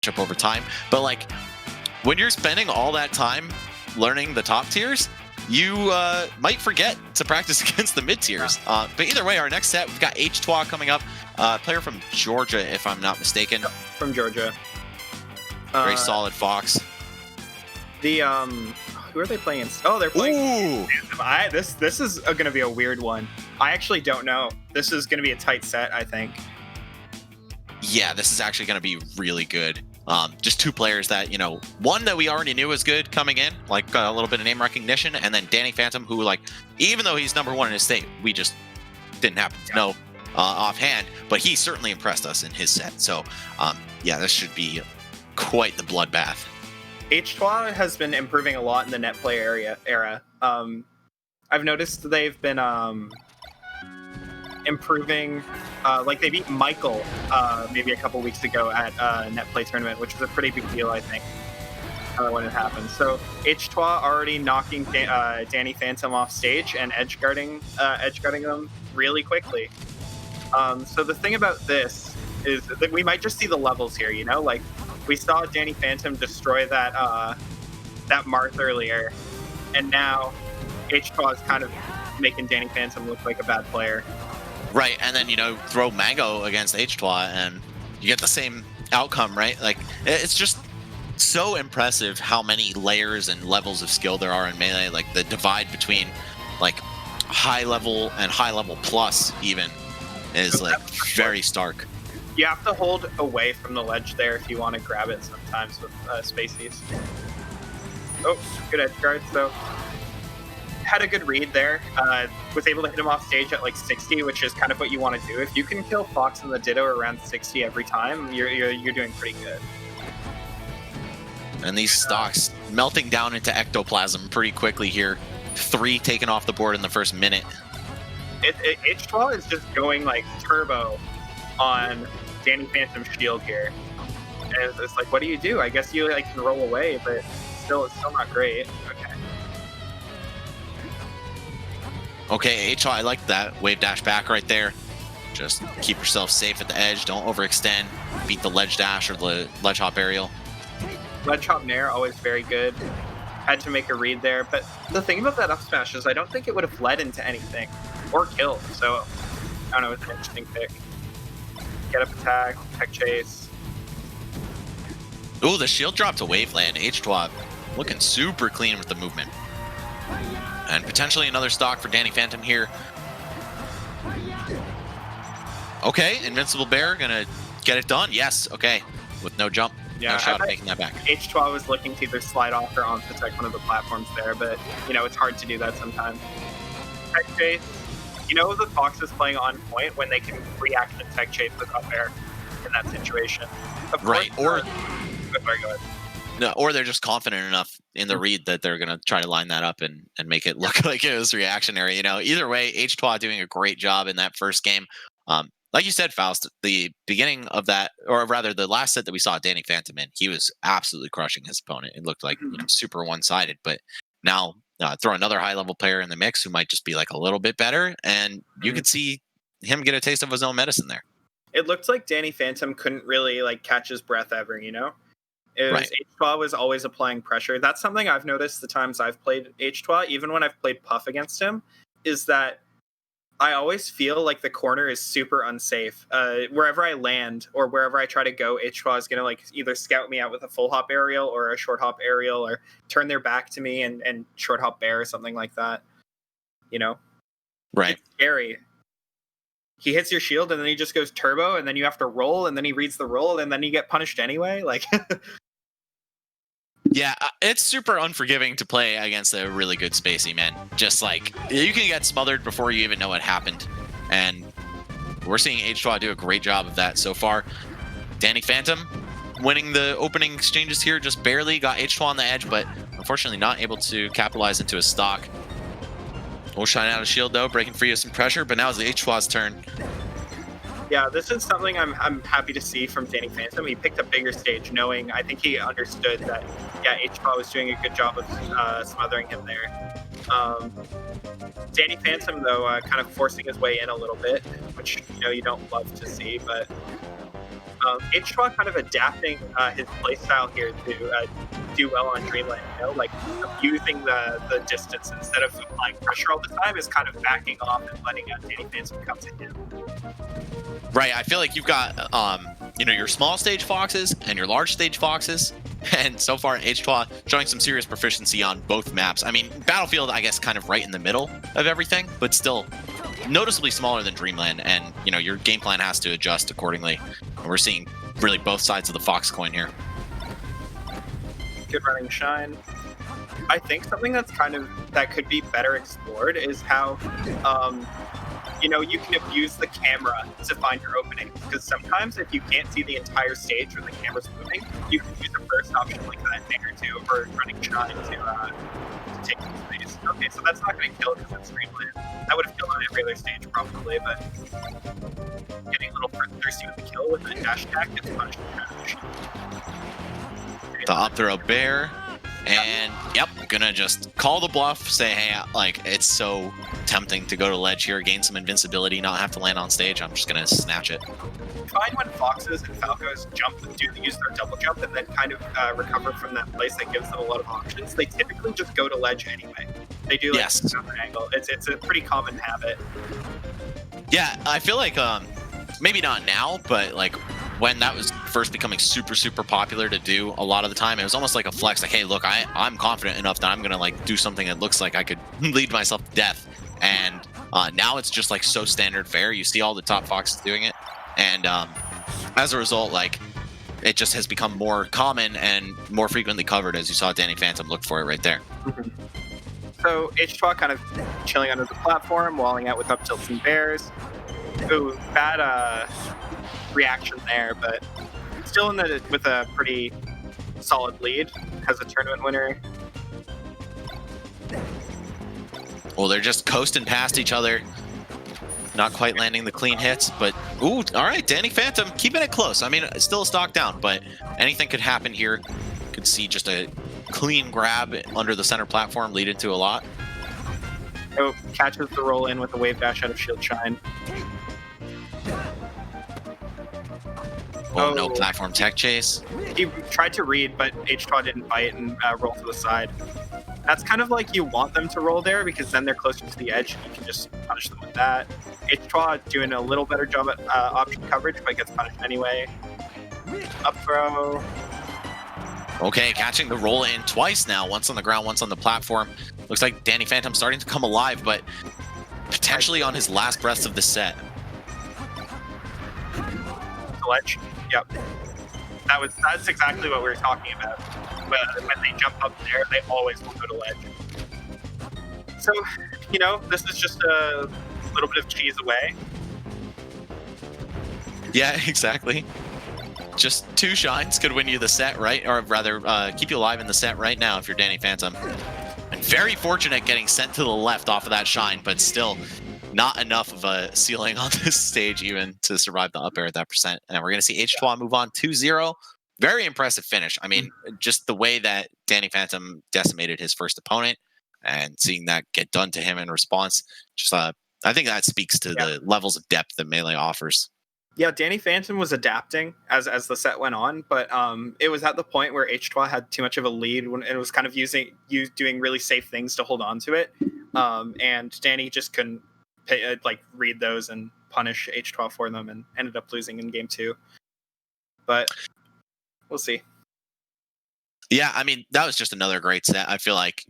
matchup over time. But like when you're spending all that time learning the top tiers, you might forget to practice against the mid tiers. But either way, our next set, we've got htwa coming up. Player from Georgia, if I'm not mistaken. From Georgia. Very solid Fox. The who are they playing? Oh, they're playing. Ooh. This is going to be a weird one. I actually don't know. This is going to be a tight set, I think. Yeah, this is actually going to be really good. Just two players that, you know, one that we already knew was good coming in, like got a little bit of name recognition, and then DannyPhantom, who, like, even though he's #1 in his state, we just didn't happen to know offhand, but he certainly impressed us in his set. So, yeah, this should be quite the bloodbath. htwa has been improving a lot in the net play era. I've noticed they've been improving. Like they beat Michael maybe a couple weeks ago at net play tournament, which was a pretty big deal, I think, when it happened. So htwa already knocking DannyPhantom off stage and edge guarding them really quickly. So the thing about this is that we might just see the levels here, you know, like we saw DannyPhantom destroy that Marth earlier, and now htwa is kind of making DannyPhantom look like a bad player. Right, and then, you know, throw Mango against htwa and you get the same outcome, right? Like, it's just so impressive how many layers and levels of skill there are in Melee. Like, the divide between, like, high level and high level plus even is, like, very stark. You have to hold away from the ledge there if you want to grab it sometimes with spacies. Oh, good edge guard. So had a good read there. Was able to hit him off stage at like 60, which is kind of what you want to do. If you can kill Fox and the Ditto around 60 every time, you're doing pretty good. And these stocks melting down into ectoplasm pretty quickly here. 3 taken off the board in the first minute. htwa is just going like turbo on DannyPhantom's shield here. And it's like, what do you do? I guess you like can roll away, but it's still not great. Okay, htwa, I like that. Wave dash back right there. Just keep yourself safe at the edge. Don't overextend. Beat the ledge dash or the ledge hop aerial. Ledge hop nair, always very good. Had to make a read there. But the thing about that up smash is I don't think it would have led into anything or killed. So, I don't know, it's an interesting pick. Get up attack, tech chase. Ooh, the shield drop to Waveland. htwa looking super clean with the movement. And potentially another stock for DannyPhantom here. Okay, Invincible Bear gonna get it done. Yes, okay. With no jump, no shot at making that back. htwa was looking to either slide off or on protect one of the platforms there, but, you know, it's hard to do that sometimes. Tech chase. You know the Fox is playing on point when they can react to tech chase with up air in that situation. Of right, course, or sorry, go ahead. No, or they're just confident enough in the read that they're gonna try to line that up and make it look like it was reactionary. You know, either way, htwa doing a great job in that first game. Like you said, Faust, the beginning of that, or rather the last set that we saw DannyPhantom in, he was absolutely crushing his opponent. It looked like, you know, super one-sided, but now throw another high-level player in the mix who might just be like a little bit better, and you could see him get a taste of his own medicine there. It looked like DannyPhantom couldn't really like catch his breath ever, you know? Right. htwa was always applying pressure. That's something I've noticed the times I've played htwa, even when I've played Puff against him, is that I always feel like the corner is super unsafe. Wherever I land or wherever I try to go, htwa is going to like either scout me out with a full hop aerial or a short hop aerial or turn their back to me and short hop bear or something like that. You know? Right. It's scary. He hits your shield and then he just goes turbo and then you have to roll and then he reads the roll and then you get punished anyway. Like, yeah, it's super unforgiving to play against a really good spacey, man. Just like, you can get smothered before you even know what happened. And we're seeing htwa do a great job of that so far. DannyPhantom winning the opening exchanges here, just barely got htwa on the edge, but unfortunately not able to capitalize into a stock. We'll shine out a shield though, breaking free of some pressure, but now it's htwa's turn. Yeah, this is something I'm happy to see from DannyPhantom. He picked a bigger stage, knowing, I think he understood that, yeah, htwa was doing a good job of smothering him there. DannyPhantom, though, kind of forcing his way in a little bit, which, you know, you don't love to see, but htwa kind of adapting his playstyle here to do well on Dreamland, you know, like using the distance instead of applying pressure all the time is kind of backing off and letting DannyPhantom come to him. Right, I feel like you've got your small stage foxes and your large stage foxes, and so far htwa showing some serious proficiency on both maps. I mean, Battlefield, I guess, kind of right in the middle of everything, but still noticeably smaller than Dreamland, and your game plan has to adjust accordingly. And we're seeing really both sides of the fox coin here. Good running shine. I think something that could be better explored is how you can abuse the camera to find your openings, because sometimes if you can't see the entire stage when the camera's moving, you can use a burst option like that thing or two, or running shine to take some space. Okay, so that's not going to kill because it's Dreamland. That would have killed on every other stage probably, but getting a little thirsty with the kill with the dash attack gets punished. The up throw bear, and yep, gonna just call the bluff, say, hey, like, it's so tempting to go to ledge here, gain some invincibility, not have to land on stage. I'm just gonna snatch it. Find when foxes and falcos jump and use their double jump and then kind of recover from that place that gives them a lot of options, they typically just go to ledge anyway. They do like another angle. It's a pretty common habit. Yeah, I feel like maybe not now, but like when that was first becoming super, super popular to do a lot of the time, it was almost like a flex, like, hey, look, I'm confident enough that I'm gonna like do something that looks like I could lead myself to death. And now it's just like so standard fare. You see all the top foxes doing it, and as a result, like, it just has become more common and more frequently covered, as you saw DannyPhantom look for it right there. So htwa kind of chilling under the platform, walling out with up tilts and bears. Ooh, bad reaction there, but still with a pretty solid lead as a tournament winner. Well, they're just coasting past each other, not quite landing the clean hits, but ooh, all right, DannyPhantom keeping it close. I mean, it's still a stock down, but anything could happen here. Could see just a clean grab under the center platform lead into a lot. Oh, catches the roll in with a wave dash out of shield shine. Oh, no platform tech chase. He tried to read, but htwa didn't bite and roll to the side. That's kind of like you want them to roll there, because then they're closer to the edge and you can just punish them with that. htwa doing a little better job at option coverage, but gets punished anyway. Up throw. Okay, catching the roll in twice now, once on the ground, once on the platform. Looks like DannyPhantom starting to come alive, but potentially on his last breaths of the set. The ledge. Yep. That's exactly what we were talking about. When they jump up there, they always will go to ledge. So, this is just a little bit of cheese away. Yeah, exactly. Just 2 shines could win you the set, right? Or rather, keep you alive in the set right now if you're DannyPhantom. And very fortunate getting sent to the left off of that shine, but still not enough of a ceiling on this stage even to survive the up air at that percent. And we're going to see htwa move on 2-0. Very impressive finish. I mean, just the way that DannyPhantom decimated his first opponent and seeing that get done to him in response, just I think that speaks to the levels of depth that Melee offers. Yeah, DannyPhantom was adapting as the set went on, but it was at the point where htwa had too much of a lead when it was kind of doing really safe things to hold on to it, and Danny just couldn't read those and punish htwa for them, and ended up losing in game 2. But we'll see. Yeah, I mean, that was just another great set. I feel like,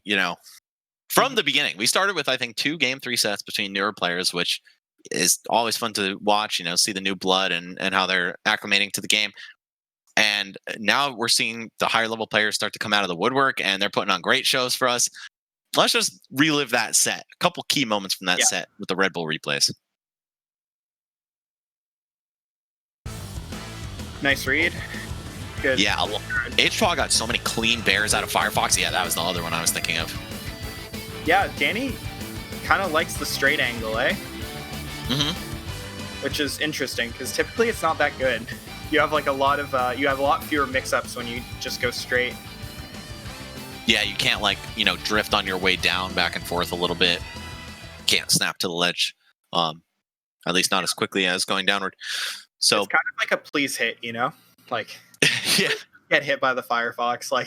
from the beginning, we started with, I think, 2 game 3 sets between newer players, which is always fun to watch, see the new blood and how they're acclimating to the game. And now we're seeing the higher level players start to come out of the woodwork, and they're putting on great shows for us. Let's just relive that set. A couple key moments from that set with the Red Bull replays. Nice read. Good. Yeah, htwa got so many clean bears out of Firefox. Yeah, that was the other one I was thinking of. Yeah, Danny kind of likes the straight angle, eh? Mm-hmm. Which is interesting, because typically it's not that good. You have a lot fewer mix-ups when you just go straight. Yeah, you can't drift on your way down back and forth a little bit. Can't snap to the ledge, at least not as quickly as going downward. So it's kind of like a please hit, like yeah, get hit by the Firefox, like